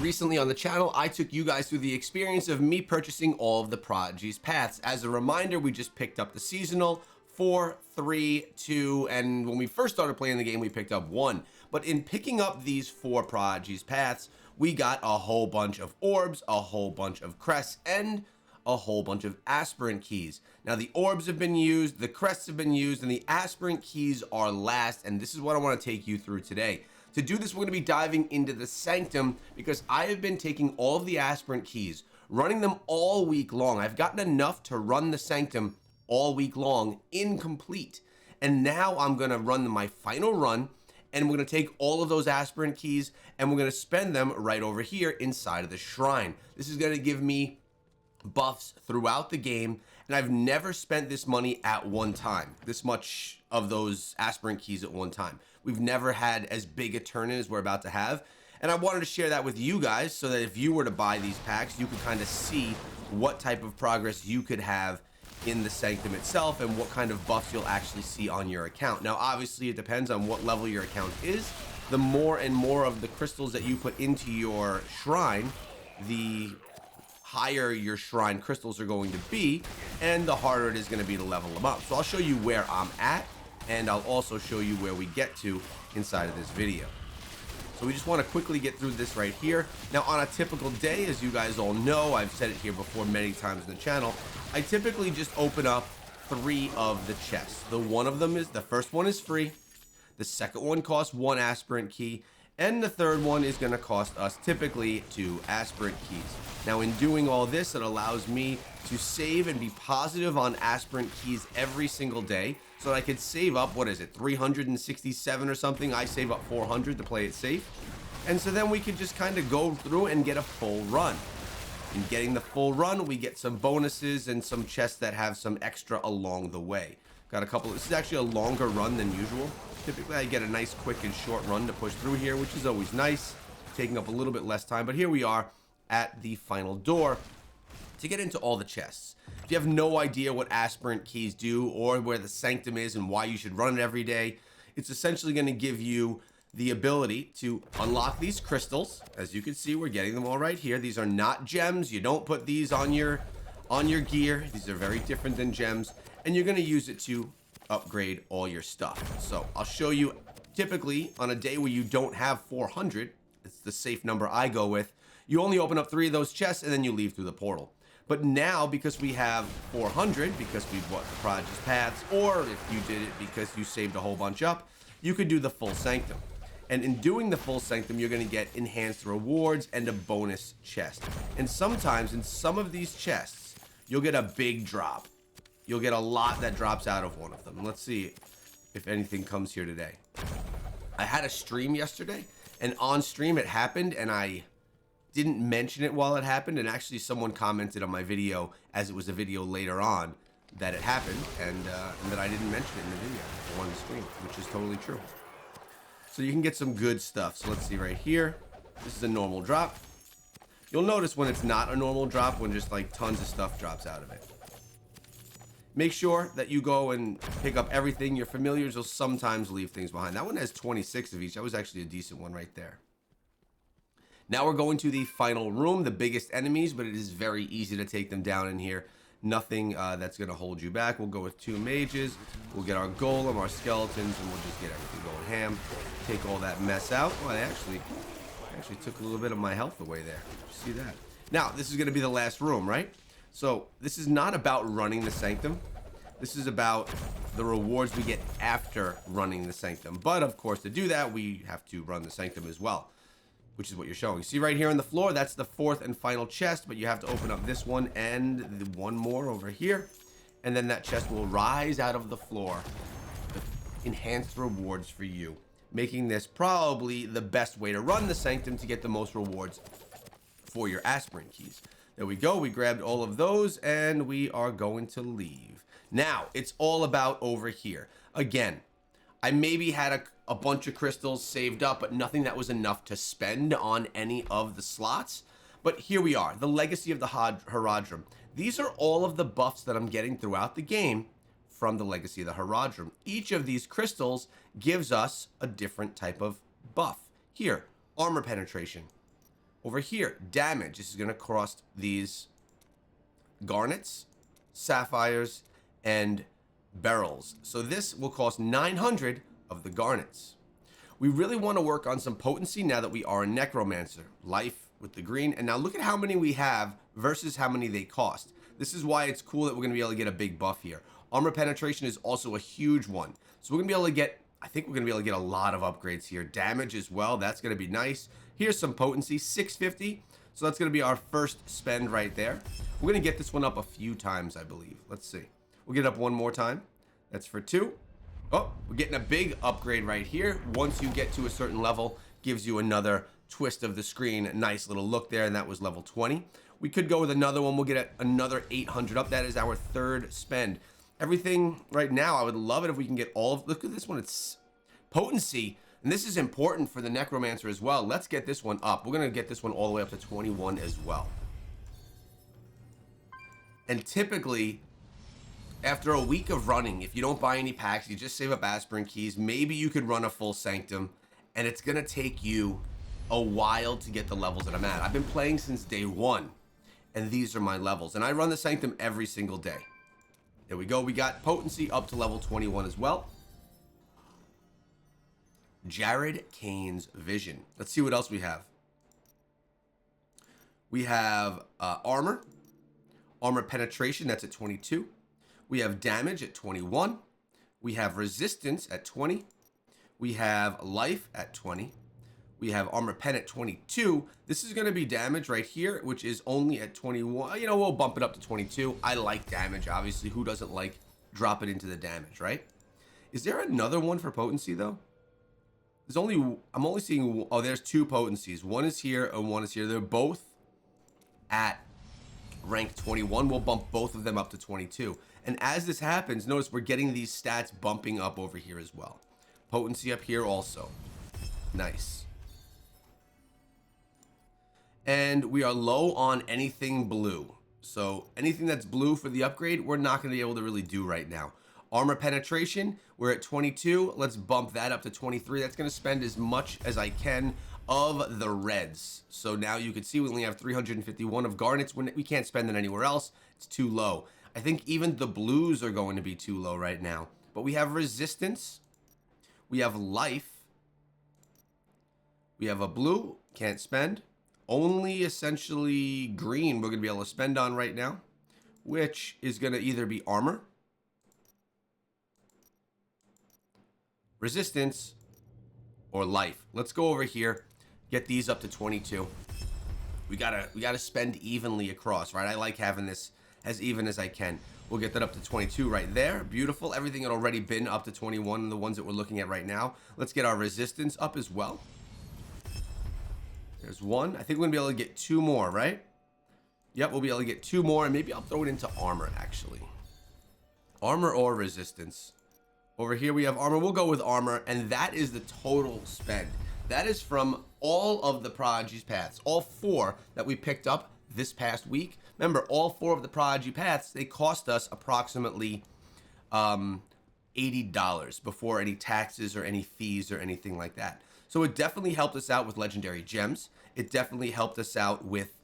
Recently on the channel, I took you guys through the experience of me purchasing all of the Prodigy's paths. As a reminder, we just picked up the seasonal 4, 3, 2, and when we first started playing the game, we picked up 1. But in picking up these 4 Prodigy's paths, we got a whole bunch of orbs, a whole bunch of crests, and a whole bunch of aspirant keys. Now the orbs have been used, the crests have been used, and the aspirant keys are last, and this is what I want to take you through today. To do this, we're going to be diving into the Sanctum because I have been taking all of the aspirant keys, running them all week long. I've gotten enough to run the Sanctum all week long, incomplete. And now I'm going to run my final run, and we're going to take all of those aspirant keys, and we're going to spend them right over here inside of the shrine. This is going to give me buffs throughout the game, and I've never spent this money at one time, this much of those aspirant keys at one time. We've never had as big a turn-in as we're about to have, and I wanted to share that with you guys so that if you were to buy these packs, you could kind of see what type of progress you could have in the Sanctum itself and what kind of buffs you'll actually see on your account. Now obviously it depends on what level your account is. The more and more of the crystals that you put into your shrine, the higher your shrine crystals are going to be, and the harder it is going to be to level them up. So I'll show you where I'm at, and I'll also show you where we get to inside of this video. So we just want to quickly get through this right here. Now on a typical day, as you guys all know, I've said it here before many times in the channel, I typically just open up 3 of the chests. The first one is free, the second one costs 1 aspirant key, and the third one is going to cost us typically 2 aspirant keys. Now in doing all this, it allows me to save and be positive on aspirant keys every single day so that I could save up, 367 or something. I save up 400 to play it safe. And so then we could just kind of go through and get a full run. In getting the full run, we get some bonuses and some chests that have some extra along the way. Got a couple, this is actually a longer run than usual. Typically I get a nice quick and short run to push through here, which is always nice, taking up a little bit less time. But here we are at the final door to get into all the chests. If you have no idea what aspirant keys do or where the Sanctum is and why you should run it every day, it's essentially going to give you the ability to unlock these crystals. As you can see, we're getting them all right here. These are not gems. You don't put these on your gear. These are very different than gems, and you're going to use it to upgrade all your stuff. So I'll show you, typically on a day where you don't have 400, it's the safe number I go with, you only open up 3 of those chests and then you leave through the portal. But now, because we have 400, because we bought the Prodigy's paths, or if you did it because you saved a whole bunch up, you could do the full Sanctum. And in doing the full Sanctum, you're going to get enhanced rewards and a bonus chest. And sometimes in some of these chests, you'll get a big drop. You'll get a lot that drops out of one of them. Let's see if anything comes here today. I had a stream yesterday, and on stream it happened, and I didn't mention it while it happened, and actually someone commented on my video as it was a video later on that it happened, and that I didn't mention it in the video or on the stream, which is totally true. So you can get some good stuff. So let's see right here. This is a normal drop. You'll notice when it's not a normal drop, when just like tons of stuff drops out of it. Make sure that you go and pick up everything. Your familiars will sometimes leave things behind. That one has 26 of each. That was actually a decent one right there. Now we're going to the final room, the biggest enemies, but it is very easy to take them down in here. Nothing that's going to hold you back. We'll go with 2 mages. We'll get our golem, our skeletons, and we'll just get everything going ham. Take all that mess out. Well, I actually took a little bit of my health away there. Did you see that? Now, this is going to be the last room, right? So this is not about running the Sanctum. This is about the rewards we get after running the Sanctum. But of course, to do that, we have to run the Sanctum as well, which is what you're showing. See right here on the floor, that's the 4th and final chest, but you have to open up this one and the one more over here. And then that chest will rise out of the floor with enhanced rewards for you, making this probably the best way to run the Sanctum to get the most rewards for your aspirant keys. There we go. We grabbed all of those and we are going to leave. Now, it's all about over here. Again, I maybe had a bunch of crystals saved up, but nothing that was enough to spend on any of the slots. But here we are, the Legacy of the Horadrim. These are all of the buffs that I'm getting throughout the game from the Legacy of the Horadrim. Each of these crystals gives us a different type of buff. Here, armor penetration, Over here, damage. This is going to cost these garnets, sapphires, and beryls. So this will cost 900 of the garnets. We really want to work on some potency now that we are a necromancer. Life with the green. And now look at how many we have versus how many they cost. This is why it's cool that we're going to be able to get a big buff here. Armor penetration is also a huge one. So we're going to be able to get, I think we're going to be able to get a lot of upgrades here. Damage as well. That's going to be nice. Here's some potency, 650. So that's going to be our first spend right there. We're going to get this one up a few times, I believe. Let's see. We'll get it up one more time. That's for 2. Oh, we're getting a big upgrade right here. Once you get to a certain level, gives you another twist of the screen. Nice little look there, and that was level 20. We could go with another one. We'll get another 800 up. That is our third spend. Everything right now, I would love it if we can get all of, look at this one. It's potency, and this is important for the necromancer as well. Let's get this one up. We're going to get this one all the way up to 21 as well. And typically, after a week of running, if you don't buy any packs, you just save up aspirin keys, maybe you could run a full Sanctum, and it's going to take you a while to get the levels that I'm at. I've been playing since day 1, and these are my levels. And I run the Sanctum every single day. There we go. We got potency up to level 21 as well. Jared Kane's Vision. Let's see what else we have. We have armor. Armor penetration, that's at 22. We have damage at 21. We have resistance at 20. We have life at 20. We have armor pen at 22. This is going to be damage right here, which is only at 21. You know, we'll bump it up to 22. I like damage, obviously. Who doesn't like drop it into the damage, right? Is there another one for potency, though? There's only, I'm only seeing, oh, there's 2 potencies. One is here and one is here. They're both at rank 21. We'll bump both of them up to 22. And as this happens, notice we're getting these stats bumping up over here as well. Potency up here also. Nice. And we are low on anything blue. So anything that's blue for the upgrade, we're not going to be able to really do right now. Armor penetration, we're at 22. Let's bump that up to 23. That's going to spend as much as I can of the reds. So now you can see we only have 351 of garnets. We can't spend it anywhere else. It's too low. I think even the blues are going to be too low right now. But we have resistance. We have life. We have a blue. Can't spend. Only essentially green we're going to be able to spend on right now, which is going to either be armor, resistance, or life. Let's go over here, get these up to 22. We gotta spend evenly across, right? I like having this as even as I can. We'll get that up to 22 right there. Beautiful. Everything had already been up to 21, the ones that we're looking at right now. Let's get our resistance up as well. There's 1. I think we're going to be able to get 2 more, right? Yep, we'll be able to get 2 more, and maybe I'll throw it into armor, actually. Armor or resistance. Over here we have armor. We'll go with armor, and that is the total spend. That is from all of the Prodigy's paths, all 4 that we picked up this past week. Remember, all 4 of the Prodigy paths, they cost us approximately $80 before any taxes or any fees or anything like that. So it definitely helped us out with legendary gems. It definitely helped us out with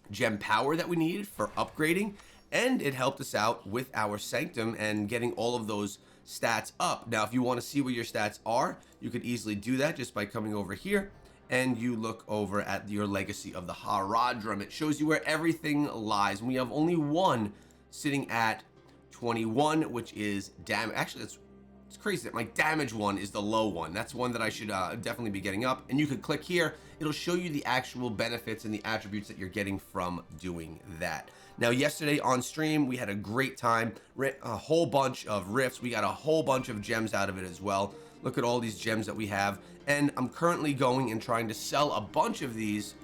gem power that we needed for upgrading. And it helped us out with our Sanctum and getting all of those stats up. Now, if you want to see where your stats are, you could easily do that just by coming over here. And you look over at your legacy of the Horadrim. It shows you where everything lies. And we have only 1 sitting at 21, which is damage. Actually, it's crazy that my damage one is the low one. That's one that I should definitely be getting up. And you could click here. It'll show you the actual benefits and the attributes that you're getting from doing that. Now, yesterday on stream, we had a great time. A whole bunch of rifts. We got a whole bunch of gems out of it as well. Look at all these gems that we have. And I'm currently going and trying to sell a bunch of these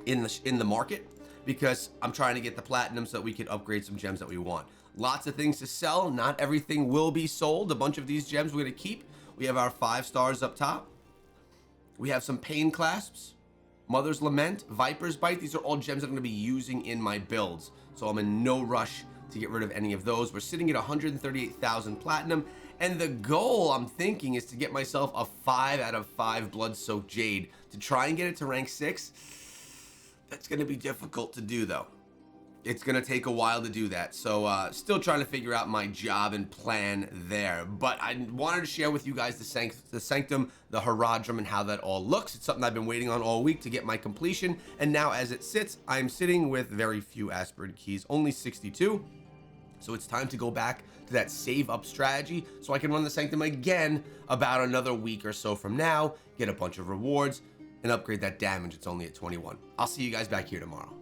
in the market because I'm trying to get the platinum so that we can upgrade some gems that we want. Lots of things to sell. Not everything will be sold. A bunch of these gems we're going to keep. We have our 5 stars up top. We have some pain clasps, Mother's Lament, Viper's Bite. These are all gems that I'm going to be using in my builds. So I'm in no rush to get rid of any of those. We're sitting at 138,000 platinum. And the goal, I'm thinking, is to get myself a 5 out of 5 Blood-Soaked Jade to try and get it to rank 6. That's going to be difficult to do, though. It's going to take a while to do that. So still trying to figure out my job and plan there. But I wanted to share with you guys the Sanctum, the Horadrim, and how that all looks. It's something I've been waiting on all week to get my completion. And now as it sits, I'm sitting with very few Aspirin keys, only 62. So it's time to go back to that save up strategy so I can run the Sanctum again about another week or so from now, get a bunch of rewards, and upgrade that damage. It's only at 21. I'll see you guys back here tomorrow.